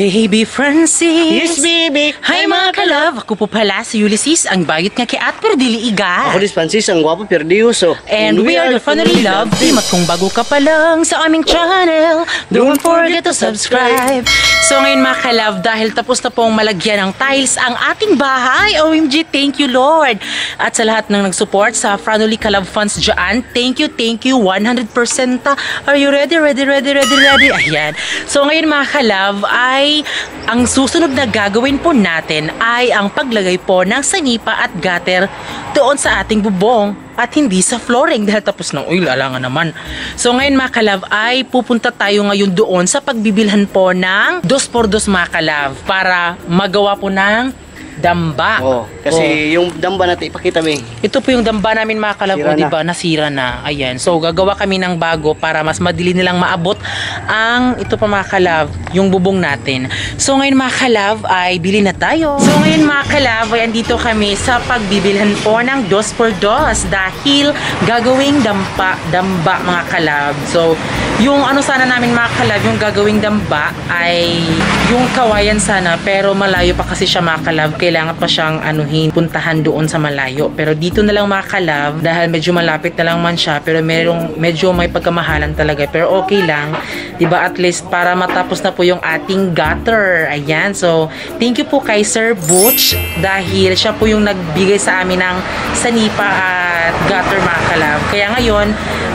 Baby Francis! Yes, baby! Hi mga kalove! Ako po pala si Ulysses, ang bayot nga kay at pero dili iga. Ako dis Francis, ang gwapo perdiuso. And we are the Family Love Team. At kung bago ka pa lang sa aming channel, don't forget to subscribe. So ngayon mga kalove, dahil tapos na pong malagyan ng tiles ang ating bahay, OMG, thank you Lord! At sa lahat ng nag-support sa Family Kalove Funds dyan, thank you 100%. Are you ready? Ayan. So ngayon mga kalove, ay ang susunod na gagawin po natin ay ang paglagay po ng sanipa at gutter doon sa ating bubong at hindi sa flooring dahil tapos na oil, alangan naman. So ngayon mga kalove ay pupunta tayo ngayon doon sa pagbibilhan po ng 2x2 mga kalove para magawa po ng damba. Oh, kasi yung damba natin ipakita mo. Ito po yung damba namin mga kalab, di ba? Nasira na. Ayan. So gagawa kami ng bago para mas madali nilang maabot ang ito pa mga kalab, yung bubong natin. So ngayon mga kalab ay bili na tayo. So ngayon mga kalab ay andito kami sa pagbibilhan po ng 2x2 dahil gagawing damba mga kalab. So yung ano sana namin mga kalab, yung gagawing damba ay yung kawayan sana pero malayo pa kasi siya mga kalab. Kailangan pa siyang puntahan doon sa malayo. Pero dito na lang mga kalab dahil medyo malapit na lang man siya pero medyo may pagkamahalan talaga. Pero okay lang. Diba at least para matapos na po yung ating gutter. Ayan. So thank you po kay Sir Butch dahil siya po yung nagbigay sa amin ng sanipa at gutter mga kalab. Kaya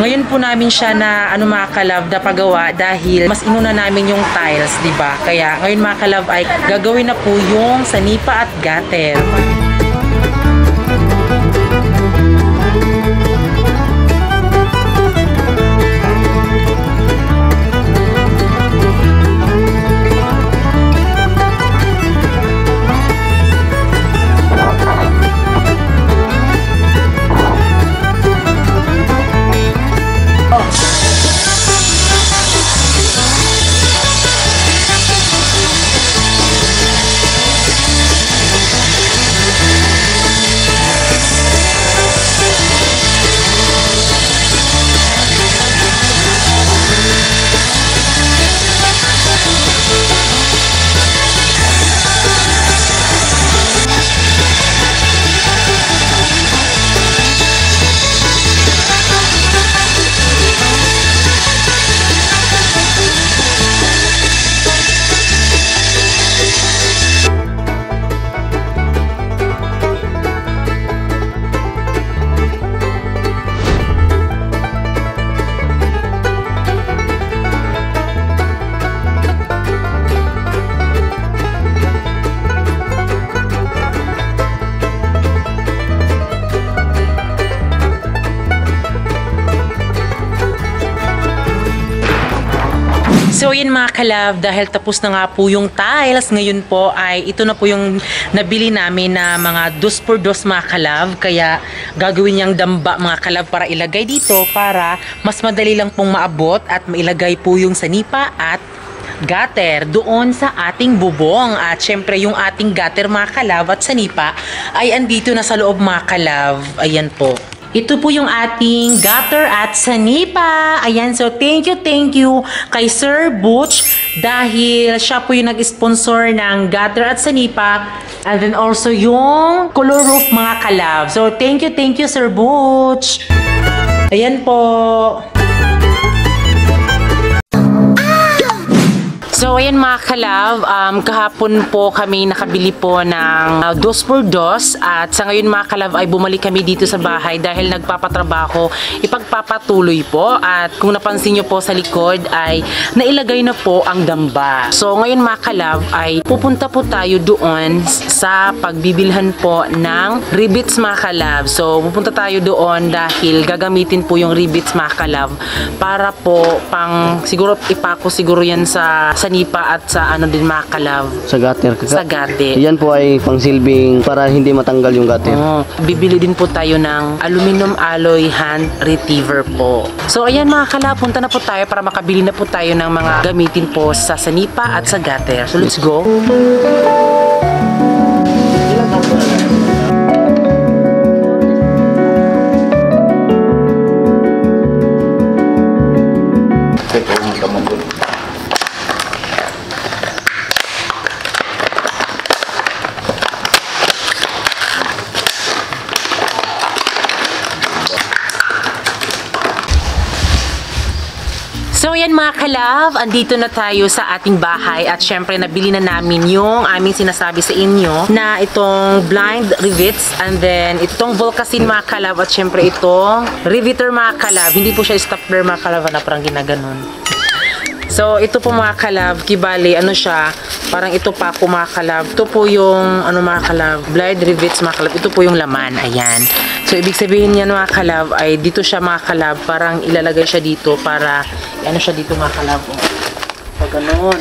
ngayon po namin siya na mga kalab na pagawa dahil mas inuna namin yung tiles, diba? Kaya ngayon mga kalab ay gagawin na po yung sanipa at gutter. So yun mga kalab, dahil tapos na nga po yung tiles, ngayon po ay ito na po yung nabili namin na mga 2x2 mga kalab. Kaya gagawin niyang damba mga kalab para ilagay dito para mas madali lang pong maabot at mailagay po yung sanipa at gutter doon sa ating bubong. At syempre yung ating gutter mga kalab at sanipa ay andito na sa loob mga kalab. Ayan po. Ito po yung ating gutter at sanipa. Ayan, so thank you kay Sir Butch dahil siya po yung nag-sponsor ng gutter at sanipa and then also yung color roof mga kalab. So thank you Sir Butch. Ayan po. So ayan mga kalab, kahapon po kami nakabili po ng 2x2 at sa ngayon mga kalab ay bumalik kami dito sa bahay dahil nagpapatrabaho, ipagpapatuloy po at kung napansin nyo po sa likod ay nailagay na po ang damba. So ngayon mga kalab ay pupunta po tayo doon sa pagbibilhan po ng rivets mga kalab. So pupunta tayo doon dahil gagamitin po yung rivets mga kalab para po pang siguro ipako siguro yan sa sanipa at sa din mga kalab. Sa gutter. Sa gutter. Yan po ay pangsilbing para hindi matanggal yung gutter. Bibili din po tayo ng aluminum alloy hand retriever po. So ayan mga kalab, punta na po tayo para makabili na po tayo ng mga gamitin po sa sanipa at sa gutter. So let's go. mga kalab, andito na tayo sa ating bahay at syempre nabili na namin yung aming sinasabi sa inyo na itong blind rivets and then itong Volcasin mga kalab at syempre itong riveter mga kalab. Hindi po siya stapler mga kalab na parang ginaganon. So ito po mga kalab, kibali ano siya, parang ito pa po mga kalab. Ito po yung ano mga kalab, blind rivets mga kalab. Ito po yung laman, ayan. So ibig sabihin niyan mga kalab ay dito siya mga kalab, parang ilalagay siya dito para ano siya dito mga kalab. Pag ganon.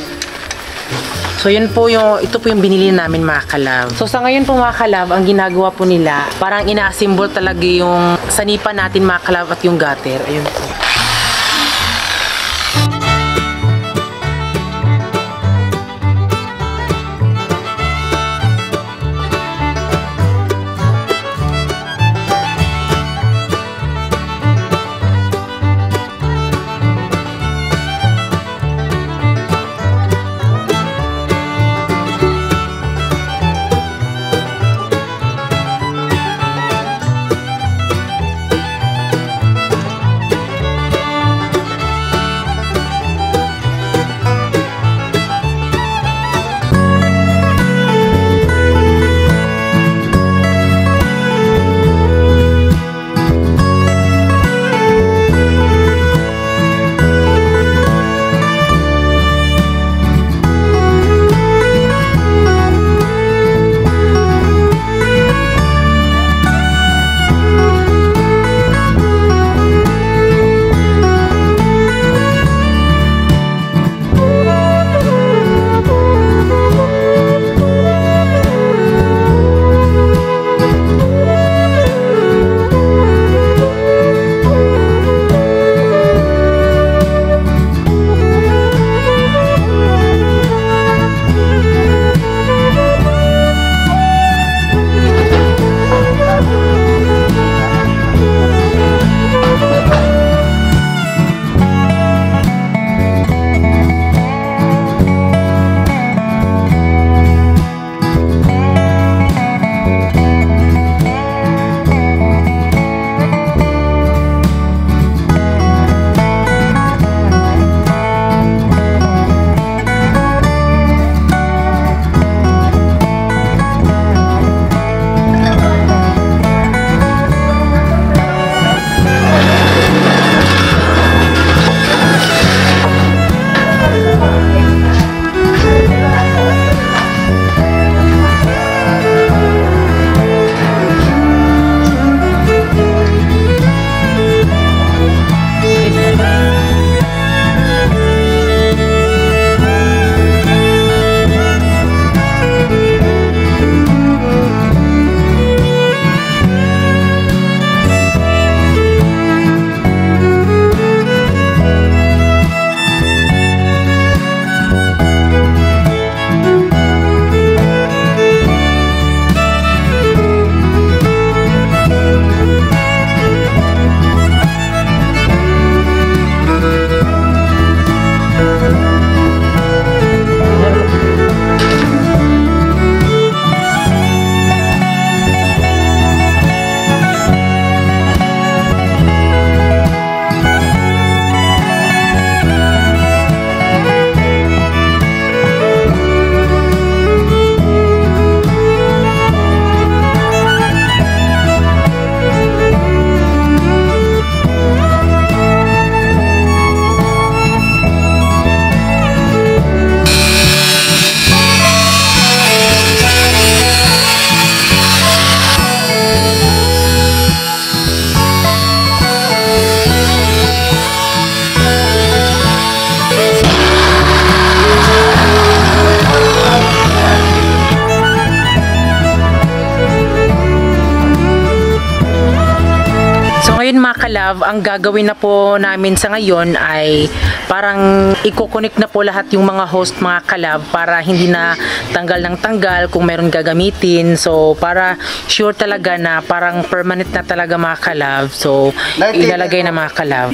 So yun po yung, ito po yung binili namin mga kalab. So sa ngayon po mga kalab, ang ginagawa po nila, parang ina-assemble talaga yung sanipan natin mga kalab at yung gutter. Ayun po. Ngayon mga kalab, ang gagawin na po namin sa ngayon ay parang i-connect na po lahat yung mga host mga kalab para hindi na tanggal ng tanggal kung meron gagamitin. So para sure talaga na parang permanent na talaga mga kalab. So ilalagay na mga kalab.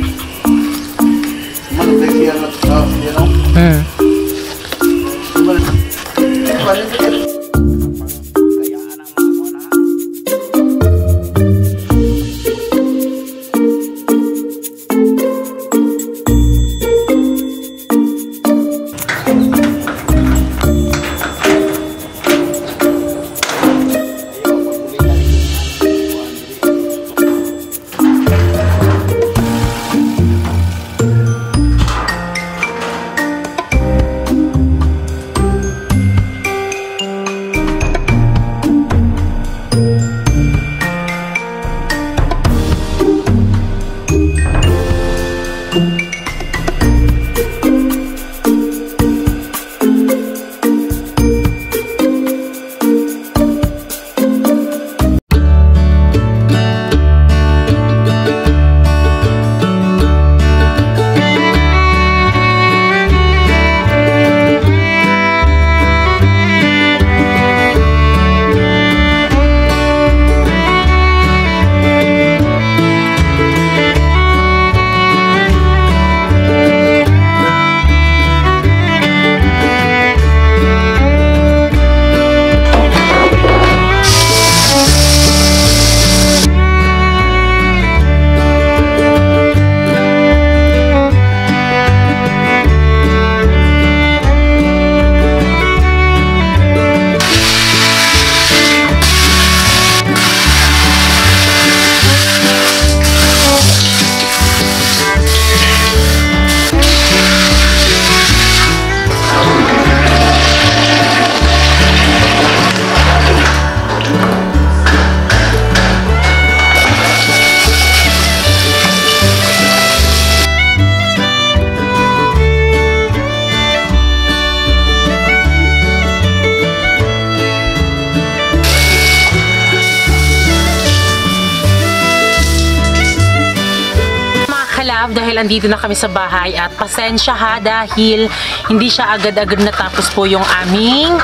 kalab, dahil andito na kami sa bahay at pasensya ha dahil hindi siya agad-agad natapos po yung aming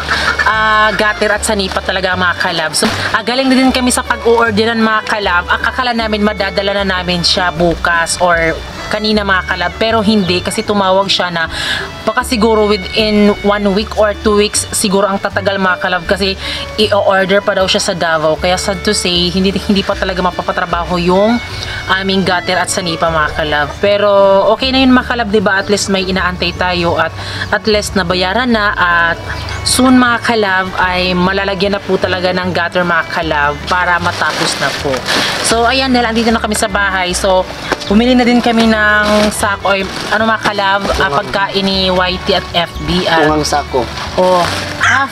gutter at sanipa talaga mga kalab. So, galing na din kami sa pag-o-orderan mga kalab. Akala namin madadala na namin siya bukas or kanina mga kalab, pero hindi kasi tumawag siya na baka siguro within 1 week or 2 weeks siguro ang tatagal mga kalab kasi i-order pa daw siya sa Davao, kaya sad to say hindi pa talaga mapapatrabaho yung aming gutter at sanipa mga kalab. Pero okay na yun mga kalab, diba? At least may inaantay tayo at least nabayaran na at soon mga kalab ay malalagyan na po talaga ng gutter mga kalab para matapos na po. So ayan, dahil andito na kami sa bahay, so bumili na din kami ng sako ay ano mga kalab, pagkain ni YT at FB. Tungang sako. Oh, half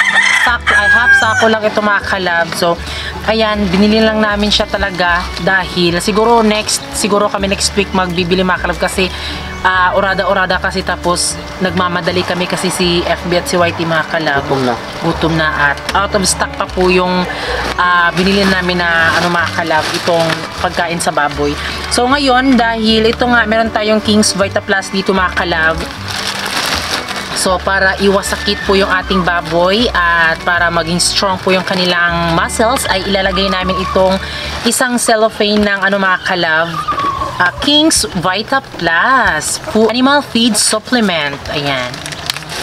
sako lang ito mga kalab. So ayan, binili lang namin siya talaga dahil siguro kami next week magbibili mga kalab kasi orada kasi tapos nagmamadali kami kasi si FB at si YT mga kalab. Gutom na at out of stock pa po yung binili namin na ano mga kalab, itong pagkain sa baboy. So ngayon dahil ito nga meron tayong King's Vita Plus dito mga kalab. So para iwas sakit po yung ating baboy at para maging strong po yung kanilang muscles ay ilalagay namin itong isang cellophane ng ano mga kalab, King's Vita Plus Animal Feed Supplement. Ayan.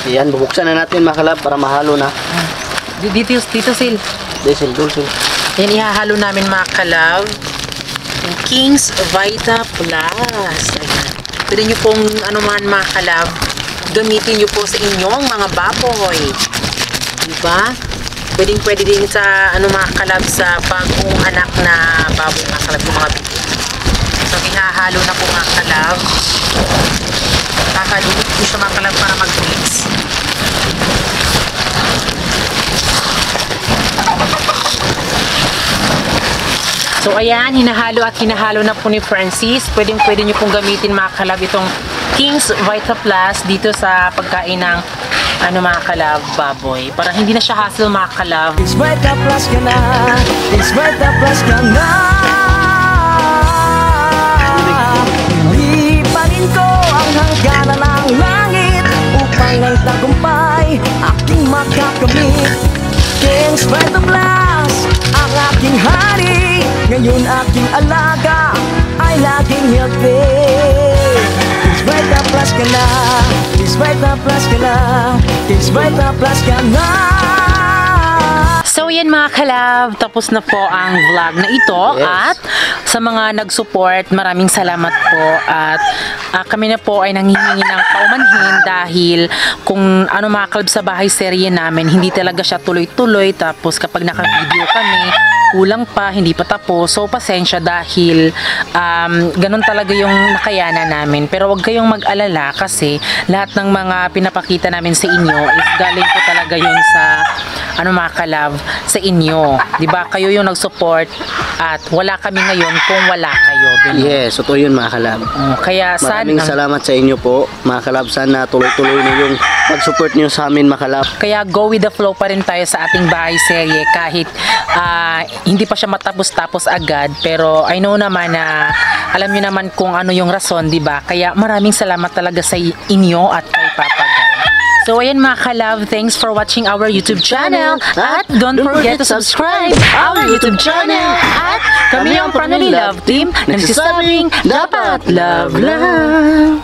Ayan, bubuksan na natin mga kalab para mahalo na. Dito Sil. Sil. Yan, ihahalo namin mga kalab yung King's Vita Plus. Ayan. Pwede nyo pong anuman mga kalab, gamitin nyo po sa inyong mga baboy. Diba? Pwede din sa ano mga kalab, sa bagong anak na baboy mga kalab, yung mga bibig. So, ihahalo na po mga kalab. Kakalunod po siya mga kalab para mag-mix. So ayan, hinahalo na po ni Francis. Pwede nyo pong gamitin mga kalab itong King's Vita Plus dito sa pagkain ng ano mga kalab, baboy. Para hindi na siya hassle mga kalab. King's Vita Plus ka na, King's Vita Plus ka na. Ipanin ko ang hangganan ng langit upang ang tagumpay aking makakamit. King's Vita Plus, ang aking hari. Ngayon aking alaga ay laging healthy. King's Vita Plus ka na, King's Vita Plus ka na, King's Vita Plus ka na. So yan mga kalab, tapos na po ang vlog na ito. Yes. At sa mga nag-support, maraming salamat po. At kami na po ay nanghihingi ng paumanhin dahil kung ano mga kalab sa bahay serye namin, hindi talaga siya tuloy-tuloy. Tapos kapag naka-video kami, kulang pa, hindi pa tapos. So pasensya dahil ganun talaga yung nakayanan namin. Pero wag kayong mag-alala kasi lahat ng mga pinapakita namin sa inyo is galing po talaga yun sa ano mga kalab, sa inyo. Diba? Kayo yung nag-support at wala kami ngayon kung wala kayo. Ganun. Yes, totoo yun mga kalab. Kaya Maraming salamat sa inyo po mga kalab. Sana tuloy-tuloy na yung mag-support nyo sa amin mga kalab. Kaya go with the flow pa rin tayo sa ating bahay serye kahit hindi pa siya matapos-tapos agad, pero I know naman na alam niyo naman kung ano yung rason, di ba? Kaya maraming salamat talaga sa inyo at kay Papa God. So ayan mga kalab, thanks for watching our YouTube channel at don't forget to subscribe our YouTube channel at kami ang Pranoli Love Team nagsasabing dapat love lang.